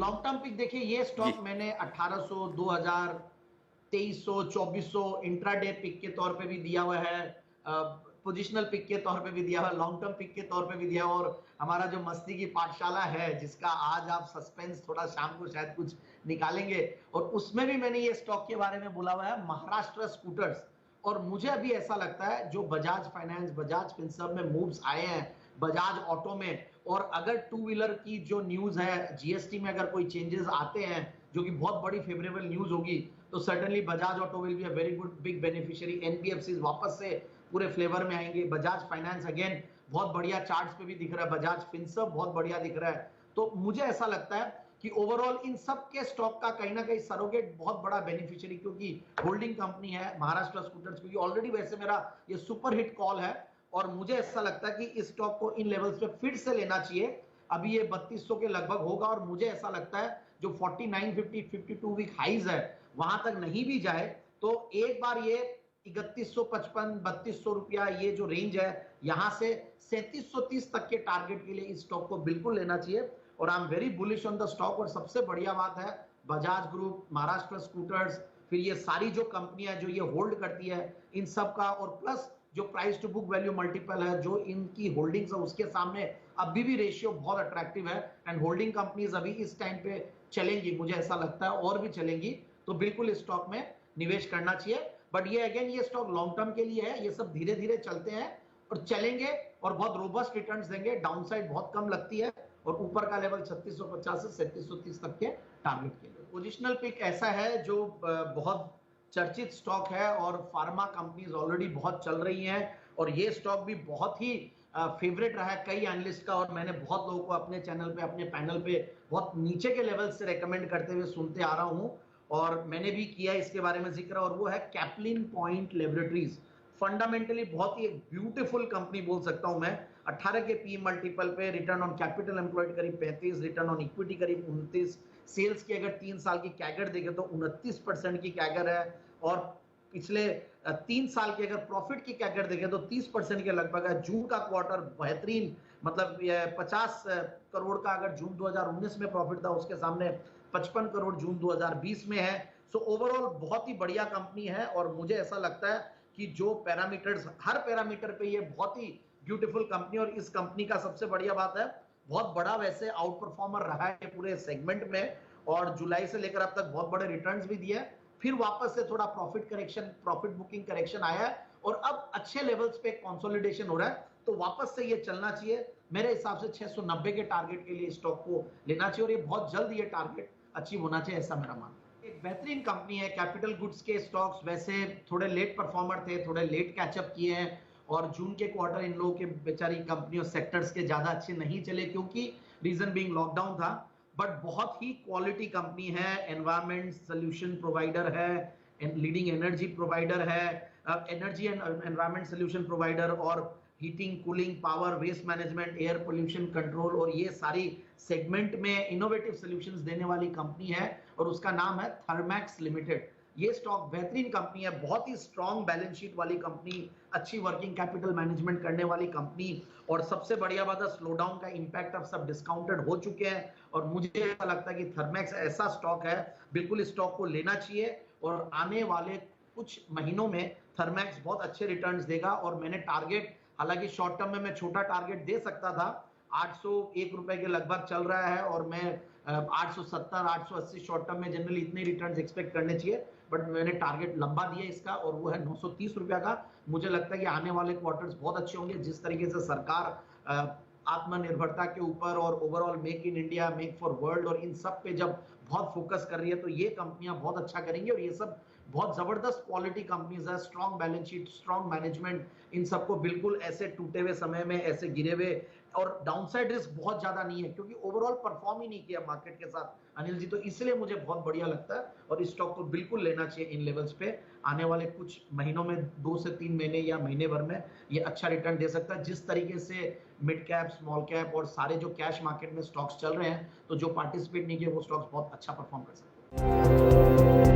Long term pick देखिए, ये stock मैंने 1800, 2000, 2300, 2400 इंट्राडे पिक के तौर पे भी दिया हुआ है, पोजिशनल पिक के तौर पे भी दिया हुआ है, लॉन्ग टर्म पिक के तौर पे भी दिया हुआ, और हमारा जो मस्ती की पाठशाला है जिसका आज आप सस्पेंस थोड़ा शाम को शायद कुछ निकालेंगे, और उसमें भी मैंने ये स्टॉक के बारे में बोला हुआ है, महाराष्ट्र स्कूटर्स। और मुझे अभी ऐसा लगता है जो बजाज फाइनेंस, बजाज फिनसर्व में मूव्स आए हैं, बजाज ऑटो में, और अगर टू व्हीलर की जो न्यूज है, जीएसटी में अगर कोई चेंजेस आते हैं जो कि बहुत बड़ी फेवरेबल न्यूज होगी, तो certainly Bajaj auto will be a very good big beneficiary. NBFC वापस से पूरे फ्लेवर में आएंगे। बजाज फाइनेंस अगेन बहुत बढ़िया चार्ट्स पे भी दिख रहा है, बजाज फिनसर्व बहुत बढ़िया दिख रहा है। तो मुझे ऐसा लगता है कि ओवरऑल इन सब के स्टॉक का कहीं ना कहीं सरोगेट बहुत बड़ा बेनिफिशियरी, क्योंकि होल्डिंग कंपनी है महाराष्ट्र स्कूटर्स, क्योंकि ऑलरेडी वैसे मेरा ये सुपर हिट कॉल है, और मुझे ऐसा लगता है कि इस स्टॉक को इन लेवल्स पे फिर से लेना चाहिए। अभी ये 3200 के लगभग होगा, और मुझे ऐसा लगता है जो 4950 52 वीक हाइज है वहां तक नहीं भी जाए तो एक बार ये 3155 3200 रुपया ये जो रेंज है, यहां से 3730 तक के टारगेट के लिए इस स्टॉक को बिल्कुल लेना चाहिए। और I am very bullish on the stock. और सबसे बढ़िया बात है, बजाज ग्रुप, महाराष्ट्र स्कूटर्स, फिर ये सारी जो कंपनियां जो ये होल्ड करती है इन सब का, और प्लस जो price to book value multiple है जो इनकी होल्डिंग्स है उसके सामने अभी भी रेशियो बहुत अट्रैक्टिव है। एंड होल्डिंग कंपनीज अभी इस टाइम पे चलेंगी, मुझे ऐसा लगता है और भी चलेंगी, तो बिल्कुल इस स्टॉक में निवेश करना चाहिए। बट ये अगेन ये स्टॉक लॉन्ग टर्म के लिए है, ये सब धीरे धीरे चलते हैं और चलेंगे और बहुत रोबस्ट रिटर्न्स देंगे, डाउनसाइड बहुत कम लगती है, और ऊपर का लेवल 3650 से 3730 तक के टारगेट के लिए। पोजिशनल पिक ऐसा है जो बहुत चर्चित स्टॉक है, और फार्मा कंपनीज ऑलरेडी बहुत चल रही हैं, और ये स्टॉक भी बहुत ही फेवरेट रहा है कई एनालिस्ट का, और मैंने बहुत लोगों को अपने चैनल पे, अपने पैनल पे बहुत नीचे के लेवल से रेकमेंड करते हुए सुनते आ रहा हूं, और मैंने भी किया इसके बारे में जिक्र, और वो है कैप्लिन पॉइंट लेबोरेटरीज। फंडामेंटली बहुत ही ब्यूटीफुल कंपनी बोल सकता हूं मैं। 18 के पी मल्टीपल पे, रिटर्न ऑन कैपिटल एम्प्लॉयड करीब 35, रिटर्न ऑन इक्विटी करीब 29, सेल्स की अगर 3 साल की कैगर देखें तो 29% की कैगर है, और पिछले 3 साल की अगर प्रॉफिट की कैगर देखें तो 30% के लगभग है। जून का क्वार्टर बेहतरीन, मतलब 50 करोड़ का अगर जून 2019 में प्रॉफिट था, उसके सामने 55 करोड़ जून 2020 में है। सो ओवरऑल बहुत ही बढ़िया कंपनी है, और मुझे ऐसा लगता है कि जो पैरामीटर्स, हर पैरामीटर पे ये बहुत ही ब्यूटीफुल कंपनी। और इस कंपनी का सबसे बढ़िया बात है, बहुत बड़ा वैसे आउट परफॉर्मर रहा है पूरे सेगमेंट में, और जुलाई से लेकर अब तक बहुत बड़े रिटर्न्स भी दिए, फिर वापस से थोड़ा profit correction, profit booking correction आया है, और अब अच्छे लेवल्स पे कंसोलिडेशन हो रहा है, तो वापस से ये चलना चाहिए। मेरे हिसाब से 690 के टारगेट के लिए स्टॉक को लेना चाहिए, और ये बहुत जल्द ये टारगेट अचीव होना चाहिए, ऐसा मेरा मानना है। एक बेहतरीन कंपनी है। कैपिटल गुड्स के स्टॉक्स वैसे थोड़े लेट परफॉर्मर थे, थोड़े लेट कैचअप किए हैं, और जून के क्वार्टर इन लोगों के बेचारी कंपनियों सेक्टर्स के ज्यादा अच्छे नहीं चले, क्योंकि रीजन बीइंग लॉकडाउन था। बट बहुत ही क्वालिटी कंपनी है, एनवायरमेंट सोल्यूशन प्रोवाइडर है, लीडिंग एनर्जी प्रोवाइडर है, energy and environment solution provider, और heating, cooling, power, waste management, air pollution control, और ये सारी सेगमेंट में इनोवेटिव सॉल्यूशंस देने वाली कंपनी है, और उसका नाम है थर्मैक्स लिमिटेड। ये स्टॉक बेहतरीन कंपनी है, बहुत ही स्ट्रॉन्ग बैलेंस शीट वाली कंपनी, अच्छी वर्किंग कैपिटल मैनेजमेंट करने वाली कंपनी, और सबसे बढ़िया बात है स्लो डाउन का इंपैक्ट अब सब डिस्काउंटेड हो चुके हैं, और मुझे ऐसा लगता है कि थर्मैक्स ऐसा स्टॉक है, बिल्कुल इस स्टॉक को लेना चाहिए, और आने वाले कुछ महीनों में थर्मैक्स बहुत अच्छे रिटर्न्स देगा। और मैंने टारगेट, हालांकि शॉर्ट टर्म में मैं छोटा टारगेट दे सकता था, 801 रुपए के लगभग चल रहा है, और मैं 870 880 शॉर्ट टर्म में जनरली इतने रिटर्न्स एक्सपेक्ट करने चाहिए, बट मैंने टारगेट लंबा दिया इसका, और वो है 930 रुपया का। मुझे लगता है कि आने वाले क्वार्टर्स बहुत अच्छे होंगे, जिस तरीके से सरकार आत्मनिर्भरता के ऊपर और overall make in India, make for world, और इन सब पे जब बहुत फोकस कर रही है, तो ये कंपनियां बहुत अच्छा करेंगी, और ये सब बहुत जबरदस्त क्वालिटी कंपनीज है, strong balance sheet, strong management, इन सबको बिल्कुल ऐसे टूटे हुए समय में, ऐसे गिरे हुए, और डाउनसाइड रिस्क बहुत ज्यादा नहीं है, क्योंकि ओवरऑल परफॉर्म ही नहीं किया मार्केट के साथ अनिल जी, तो इसलिए मुझे बहुत बढ़िया लगता है, और इस स्टॉक को बिल्कुल लेना चाहिए इन लेवल्स पे। आने वाले कुछ महीनों में, 2 से 3 महीने या महीने भर में ये अच्छा रिटर्न दे सकता है, जिस तरीके से मिड कैप, स्मॉल कैप और सारे जो कैश मार्केट में स्टॉक्स चल रहे हैं, तो जो पार्टिसिपेट नहीं किए वो स्टॉक्स बहुत अच्छा परफॉर्म कर सकते हैं।